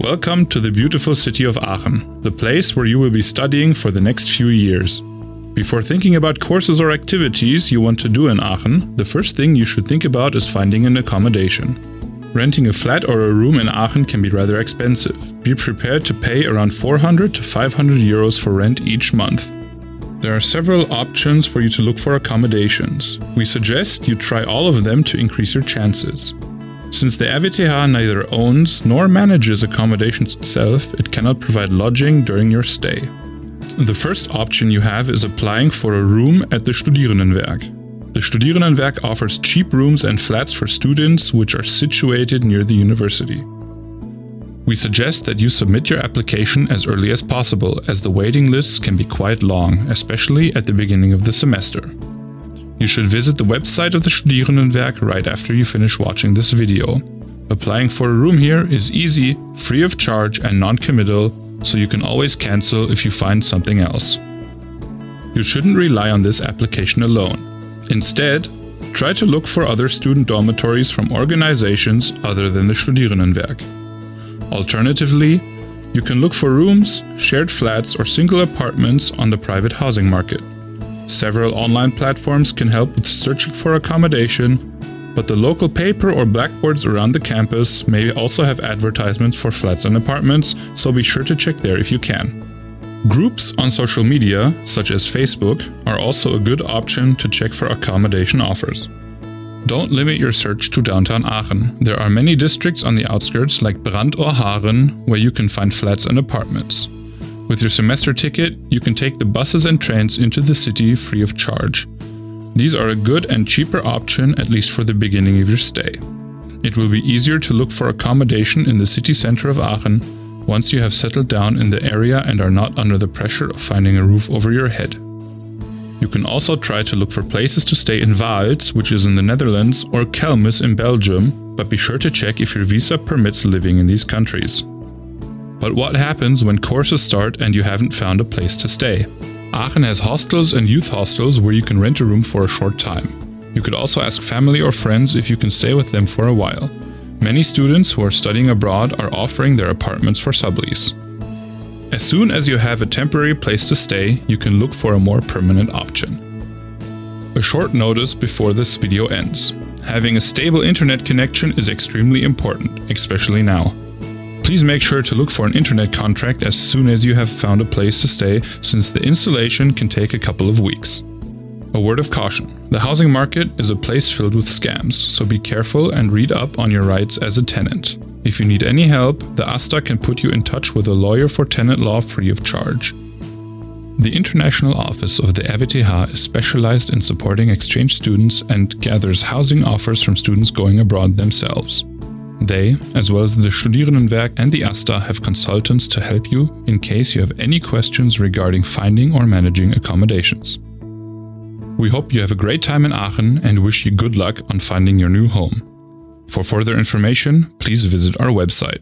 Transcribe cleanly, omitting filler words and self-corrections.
Welcome to the beautiful city of Aachen, the place where you will be studying for the next few years. Before thinking about courses or activities you want to do in Aachen, the first thing you should think about is finding an accommodation. Renting a flat or a room in Aachen can be rather expensive. Be prepared to pay around 400 to 500 euros for rent each month. There are several options for you to look for accommodations. We suggest you try all of them to increase your chances. Since the RWTH neither owns nor manages accommodations itself, it cannot provide lodging during your stay. The first option you have is applying for a room at the Studierendenwerk. The Studierendenwerk offers cheap rooms and flats for students which are situated near the university. We suggest that you submit your application as early as possible, as the waiting lists can be quite long, especially at the beginning of the semester. You should visit the website of the Studierendenwerk right after you finish watching this video. Applying for a room here is easy, free of charge and non-committal, so you can always cancel if you find something else. You shouldn't rely on this application alone. Instead, try to look for other student dormitories from organizations other than the Studierendenwerk. Alternatively, you can look for rooms, shared flats or single apartments on the private housing market. Several online platforms can help with searching for accommodation, but the local paper or blackboards around the campus may also have advertisements for flats and apartments, so be sure to check there if you can. Groups on social media, such as Facebook, are also a good option to check for accommodation offers. Don't limit your search to downtown Aachen. There are many districts on the outskirts like Brand or Haren where you can find flats and apartments. With your semester ticket, you can take the buses and trains into the city free of charge. These are a good and cheaper option, at least for the beginning of your stay. It will be easier to look for accommodation in the city center of Aachen once you have settled down in the area and are not under the pressure of finding a roof over your head. You can also try to look for places to stay in Vaals, which is in the Netherlands, or Kelmis in Belgium, but be sure to check if your visa permits living in these countries. But what happens when courses start and you haven't found a place to stay? Aachen has hostels and youth hostels where you can rent a room for a short time. You could also ask family or friends if you can stay with them for a while. Many students who are studying abroad are offering their apartments for sublease. As soon as you have a temporary place to stay, you can look for a more permanent option. A short notice before this video ends. Having a stable internet connection is extremely important, especially now. Please make sure to look for an internet contract as soon as you have found a place to stay, since the installation can take a couple of weeks. A word of caution: the housing market is a place filled with scams, so be careful and read up on your rights as a tenant. If you need any help, the AStA can put you in touch with a lawyer for tenant law free of charge. The international office of the RWTH is specialized in supporting exchange students and gathers housing offers from students going abroad themselves. They, as well as the Studierendenwerk and the AStA, have consultants to help you in case you have any questions regarding finding or managing accommodations. We hope you have a great time in Aachen and wish you good luck on finding your new home. For further information, please visit our website.